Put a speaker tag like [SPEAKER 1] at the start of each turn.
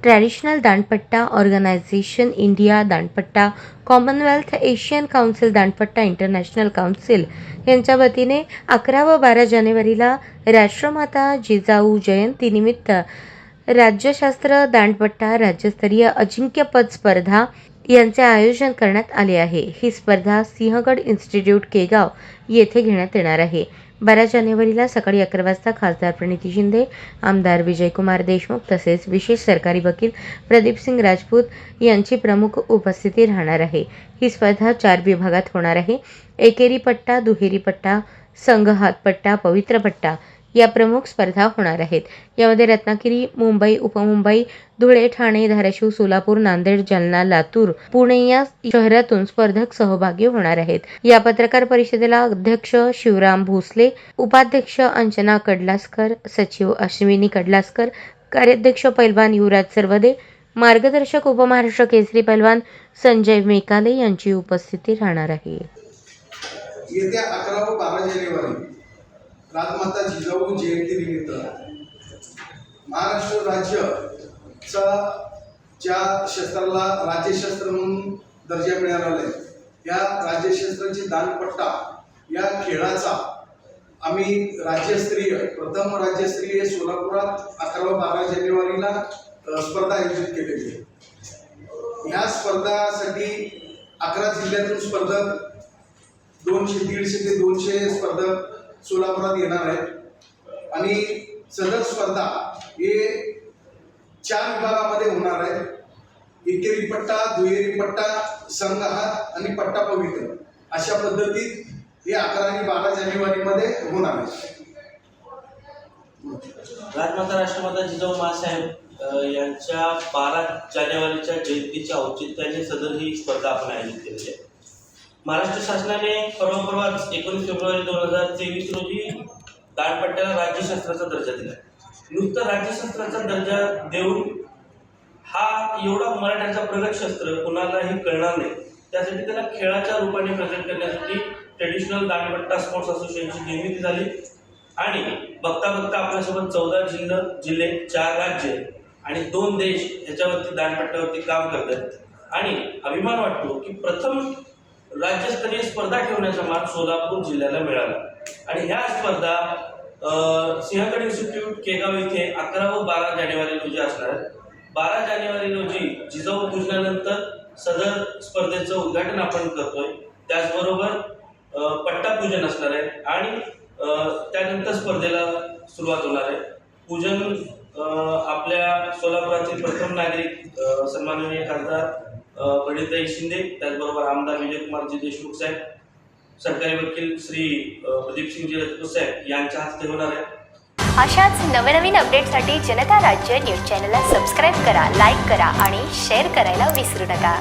[SPEAKER 1] Traditional Dandpatta organisation India Dandpatta commonwealth Asian council Dandpatta international council यांच्या वतीने 11 व 12 जानेवारीला राष्ट्रमाता जिजाऊ जयंतीनिमित्त राज्यशास्त्र दांडपट्टा राज्यस्तरीय अजिंक्यपद स्पर्धा यांचे आयोजन करण्यात आले आहे। ही स्पर्धा सिंहगड इन्स्टिट्यूट केगाव येथे घेण्यात येणार आहे। 12 जानेवारीला सकाळी 11 वाजता खासदार प्रणिती शिंदे, आमदार विजयकुमार देशमुख तसेच विशेष सरकारी वकील प्रदीपसिंग राजपूत यांची प्रमुख उपस्थिती राहणार आहे। ही स्पर्धा 4 विभागात होणार आहे। एकेरी पट्टा, दुहेरी पट्टा, संघ हात पट्टा, पवित्र पट्टा या प्रमुख स्पर्धा होणार आहेत। यामध्ये रत्नागिरी, मुंबई, उपमुंबई, धुळे, ठाणे, धाराशिव, सोलापूर, नांदेड, जालना, लातूर, पुणे या शहरातून स्पर्धक सहभागी होणार आहेत। या पत्रकार परिषदेला अध्यक्ष शिवराम भोसले, उपाध्यक्ष अंजना कडलासकर, सचिव अश्विनी कडलासकर, कार्याध्यक्ष पैलवान युवराज सरवदे, मार्गदर्शक उपमहाराष्ट्र केसरी पैलवान संजय मेकाले यांची उपस्थिती राहणार आहे।
[SPEAKER 2] येत्या 11 व 12 जानेवारी राजमाता जिजाऊ जयंतीनिमित्त महाराष्ट्र राज्याचा ज्या शस्त्राला राज्यशस्त्र म्हणून दर्जा मिळाला आहे, या राज्यशस्त्राची दांडपट्टा या खेळाचा आम्ही प्रथम राज्यस्तरीय सोलापुरात 11 व 12 जानेवारीला स्पर्धा आयोजित केलेली आहे। या स्पर्धासाठी 11 जिल्ह्यातून स्पर्धक 200, 150 ते 200 स्पर्धक सोलापुरात येणार आहेत आणि सदर स्पर्धा हे 4 विभागामध्ये होणार आहे। एकेरी पट्टा, दुहेरी पट्टा, संघ हात आणि पट्टा पवित्र अशा पद्धतीत हे 11 आणि 12 जानेवारीमध्ये होणार आहे।
[SPEAKER 3] राष्ट्रमाता जिजाऊ माँसाहेब यांच्या 12 जानेवारीच्या जयंतीच्या औचित्याने सदर ही स्पर्धा आपण आयोजित केलेली आहे। महाराष्ट्र शासनाने परवाच 19 फेब्रुवारी 2023 रोजी दांडपट्ट्याला राज्यशास्त्राचा दर्जा दिला। नुसतं राज्यशास्त्राचा दर्जा देऊन हा एवढा मराठ्यांचा प्रगत शस्त्र कुणालाही कळणार नाही, त्यासाठी त्याला खेळाच्या रूपाने प्रेझेंट करण्यासाठी ट्रेडिशनल दांडपट्टा स्पोर्ट्स असोसिएशनची निर्मिती झाली आणि बघता बघता आपल्यासोबत 14 जिल्हे, 4 राज्य आणि 2 देश याच्यावरती दांडपट्ट्यावरती काम करतात आणि अभिमान वाटतो की प्रथम राज्यस्तरीय स्पर्धा ठेवण्याचा मान सोलापूर जिल्ह्याला मिळाला आणि ह्या स्पर्धा सिंहगड इन्स्टिट्यूट केगाव येथे 11 व 12 जानेवारी रोजी असणार आहेत। 12 जानेवारी रोजी जिजाऊ पूजनानंतर सदर स्पर्धेचं उद्घाटन आपण करतोय। त्याचबरोबर पट्टा पूजन असणार आहे आणि त्यानंतर स्पर्धेला सुरुवात होणार आहे। पूजन आपल्या सोलापुरातील प्रथम नागरिक सन्माननीय खासदार प्रणिती शिंदे, त्याचबरोबर आमदार विजयकुमारजी देशमुख साहेब, सरकारी वकील श्री प्रदीपसिंगजी राजपूत साहेब यांच्या हस्ते होणार आहे।
[SPEAKER 4] अशाच नवनवीन अपडेटसाठी जनता राज्य न्यूज चॅनलला सबस्क्राईब करा, लाईक करा आणि शेअर करायला विसरू नका।